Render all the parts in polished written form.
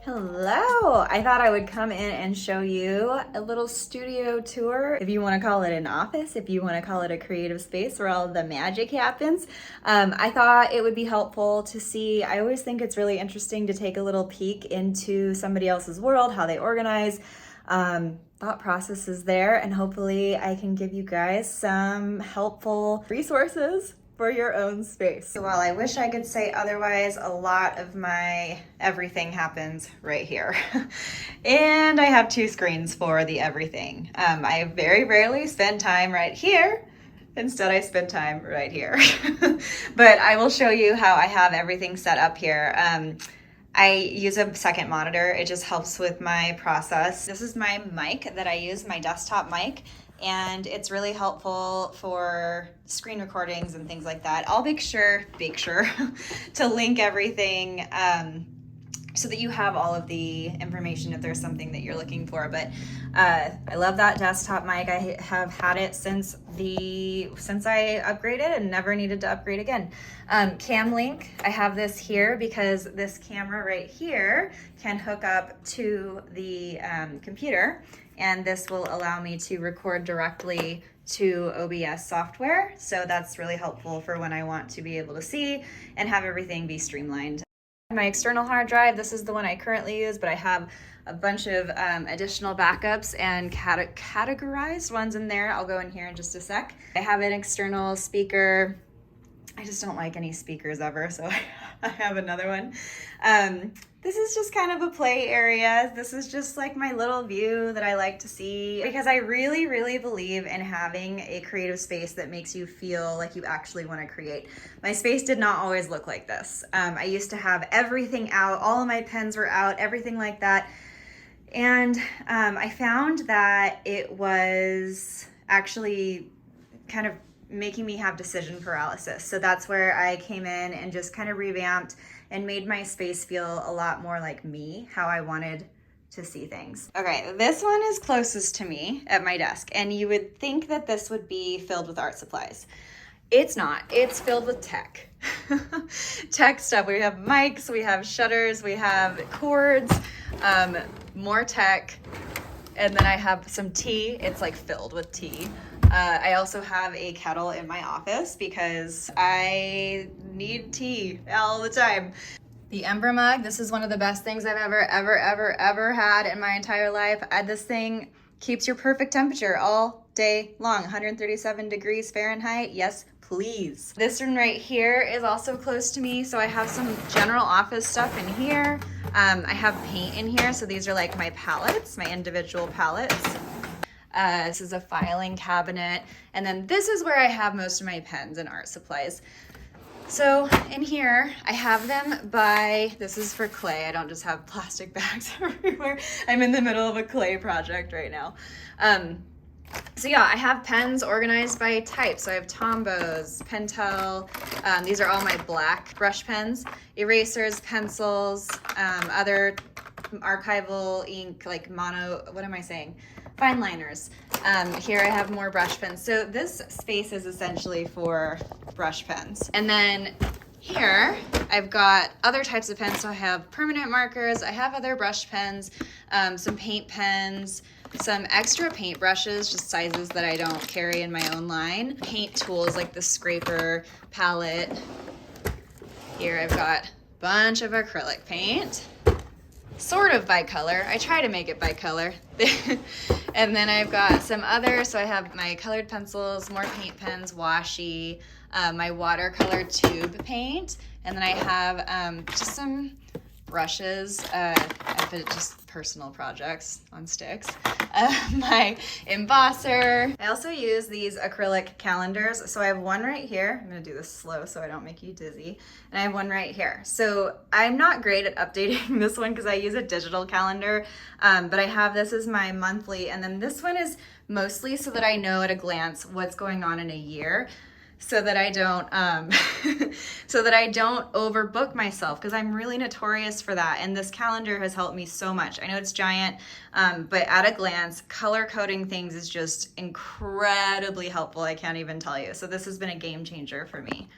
Hello! I thought I would come in and show you a little studio tour. If you want to call it an office, if you want to call it a creative space where all the magic happens. I thought it would be helpful to see. I always think it's really interesting to take a little peek into somebody else's world, how they organize, thought processes there, and hopefully I can give you guys some helpful resources for your own space. So while I wish I could say otherwise, a lot of my everything happens right here. And I have two screens for the everything. I very rarely spend time right here. Instead, I spend time right here. But I will show you how I have everything set up here. I use a second monitor. It just helps with my process. This is my mic that I use, my desktop mic. And it's really helpful for screen recordings and things like that. I'll make sure to link everything so that you have all of the information if there's something that you're looking for. But I love that desktop mic. I have had it since I upgraded and never needed to upgrade again. Cam link, I have this here because this camera right here can hook up to the computer. And this will allow me to record directly to OBS software. So that's really helpful for when I want to be able to see and have everything be streamlined. My external hard drive, this is the one I currently use, but I have a bunch of additional backups and categorized ones in there. I'll go in here in just a sec. I have an external speaker. I just don't like any speakers ever, so I have another one. This is just kind of a play area. This is just like my little view that I like to see because I really, really believe in having a creative space that makes you feel like you actually want to create. My space did not always look like this. I used to have everything out, all of my pens were out, everything like that. And I found that it was actually kind of making me have decision paralysis. So that's where I came in and just kind of revamped and made my space feel a lot more like me, how I wanted to see things. Okay, this one is closest to me at my desk, and you would think that this would be filled with art supplies. It's not. It's filled with tech. Tech stuff. We have mics, we have shutters, we have cords, more tech, and then I have some tea. It's like filled with tea. I also have a kettle in my office because I need tea all the time. The Ember mug, this is one of the best things I've ever had in my entire life. This thing keeps your perfect temperature all day long, 137 degrees Fahrenheit. Yes, please. This one right here is also close to me, so I have some general office stuff in here. I have paint in here, so these are like my palettes, my individual palettes. This is a filing cabinet, and then this is where I have most of my pens and art supplies. So in here, I have them this is for clay. I don't just have plastic bags everywhere. I'm in the middle of a clay project right now. So yeah, I have pens organized by type. So I have Tombows, Pentel. These are all my black brush pens, erasers, pencils, other archival ink, like fine liners. Here I have more brush pens. So this space is essentially for brush pens. And then here I've got other types of pens. So I have permanent markers, I have other brush pens, some paint pens, some extra paint brushes, just sizes that I don't carry in my own line. Paint tools like the scraper palette. Here I've got a bunch of acrylic paint. Sort of bicolor. I try to make it bicolor. And then I've got some other, so I have my colored pencils, more paint pens, washi, my watercolor tube paint, and then I have just some brushes, just personal projects on sticks, my embosser. I also use these acrylic calendars. So I have one right here. I'm gonna do this slow so I don't make you dizzy. And I have one right here. So I'm not great at updating this one because I use a digital calendar, but I have this as my monthly, and then this one is mostly so that I know at a glance what's going on in a year. so that I don't so that I don't overbook myself, because I'm really notorious for that. And this calendar has helped me so much. I know it's giant, but at a glance, color coding things is just incredibly helpful. I can't even tell you. So this has been a game changer for me.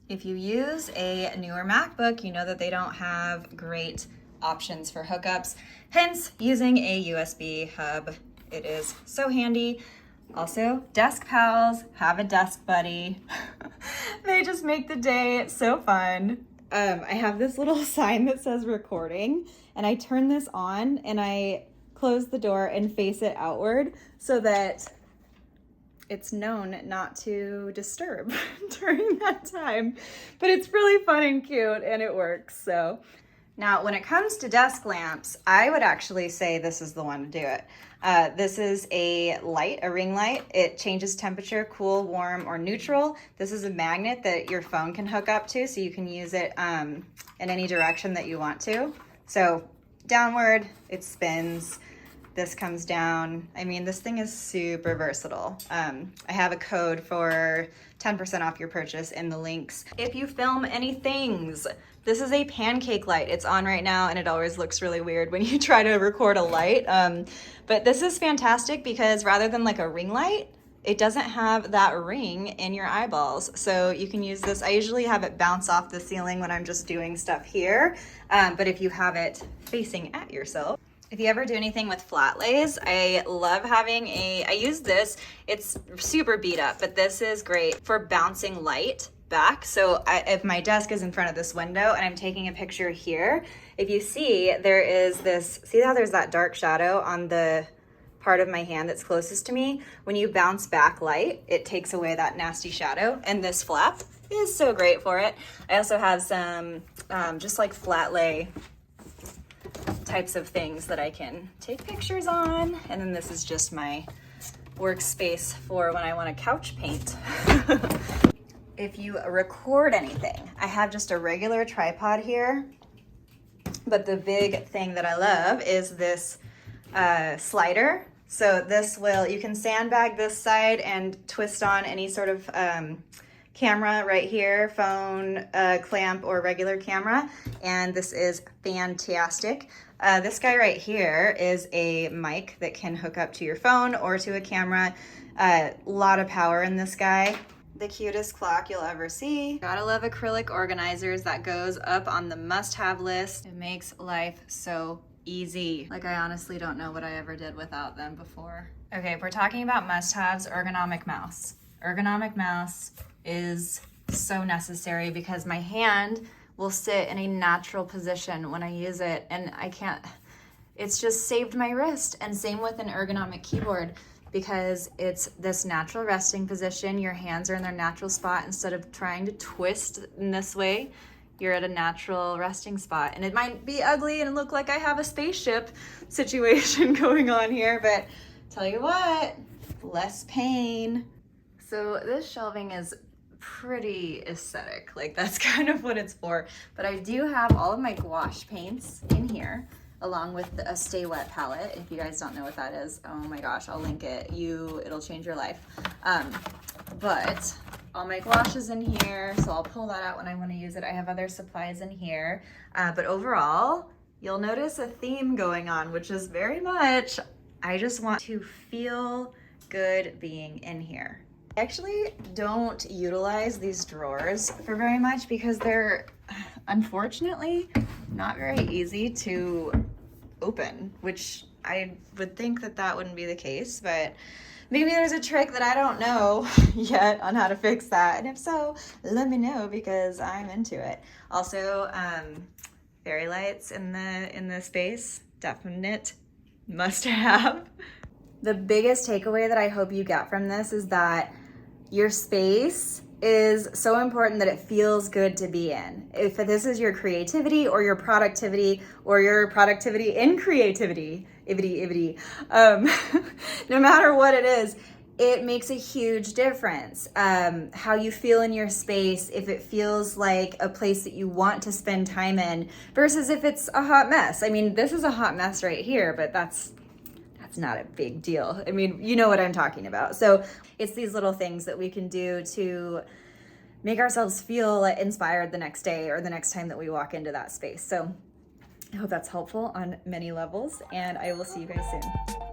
If you use a newer MacBook, you know that they don't have great options for hookups, hence using a USB hub. It is so handy. Also, desk pals, have a desk buddy. They just make the day so fun. I have this little sign that says recording, and I turn this on and I close the door and face it outward so that it's known not to disturb during that time. But it's really fun and cute, and it works. So now, when it comes to desk lamps, I would actually say this is the one to do it. This is a light, a ring light. It changes temperature, cool, warm, or neutral. This is a magnet that your phone can hook up to, so you can use it in any direction that you want to. So downward, it spins. This comes down. I mean, this thing is super versatile. I have a code for 10% off your purchase in the links. If you film any things, this is a pancake light. It's on right now, and it always looks really weird when you try to record a light. But this is fantastic because rather than like a ring light, it doesn't have that ring in your eyeballs. So you can use this. I usually have it bounce off the ceiling when I'm just doing stuff here. But if you have it facing at yourself, if you ever do anything with flat lays, I love having I use this. It's super beat up, but this is great for bouncing light back. So if my desk is in front of this window and I'm taking a picture here, if you see, there is this, see how there's that dark shadow on the part of my hand that's closest to me? When you bounce back light, it takes away that nasty shadow, and this flap is so great for it. I also have some just like flat lay types of things that I can take pictures on. And then this is just my workspace for when I want to couch paint. If you record anything, I have just a regular tripod here, but the big thing that I love is this slider. So this will, you can sandbag this side and twist on any sort of camera right here, phone, clamp, or regular camera, and this is fantastic. This guy right here is a mic that can hook up to your phone or to a camera. A lot of power in this guy. The cutest clock you'll ever see. Gotta love acrylic organizers. That goes up on the must-have list. It makes life so easy. Like, I honestly don't know what I ever did without them before. Okay, if we're talking about must-haves, ergonomic mouse. Ergonomic mouse is so necessary because my hand will sit in a natural position when I use it, and I can't, it's just saved my wrist. And same with an ergonomic keyboard, because it's this natural resting position. Your hands are in their natural spot. Instead of trying to twist in this way, you're at a natural resting spot. And it might be ugly and look like I have a spaceship situation going on here, but tell you what, less pain. So this shelving is pretty aesthetic. Like, that's kind of what it's for. But I do have all of my gouache paints in here, along with a Stay Wet palette. If you guys don't know what that is, oh my gosh, I'll link it. It'll change your life. But all my gouache is in here, so I'll pull that out when I want to use it. I have other supplies in here. But overall, you'll notice a theme going on, which is very much, I just want to feel good being in here. I actually don't utilize these drawers for very much because they're unfortunately not very easy to open, which I would think that that wouldn't be the case, but maybe there's a trick that I don't know yet on how to fix that. And if so, let me know because I'm into it. Also, fairy lights in the space, definite must have. The biggest takeaway that I hope you get from this is that your space is so important that it feels good to be in. If this is your creativity or your productivity in creativity, no matter what it is, it makes a huge difference. How you feel in your space, if it feels like a place that you want to spend time in versus if it's a hot mess. I mean, this is a hot mess right here, but that's not a big deal. I mean, you know what I'm talking about. So it's these little things that we can do to make ourselves feel inspired the next day or the next time that we walk into that space. So I hope that's helpful on many levels, and I will see you guys soon.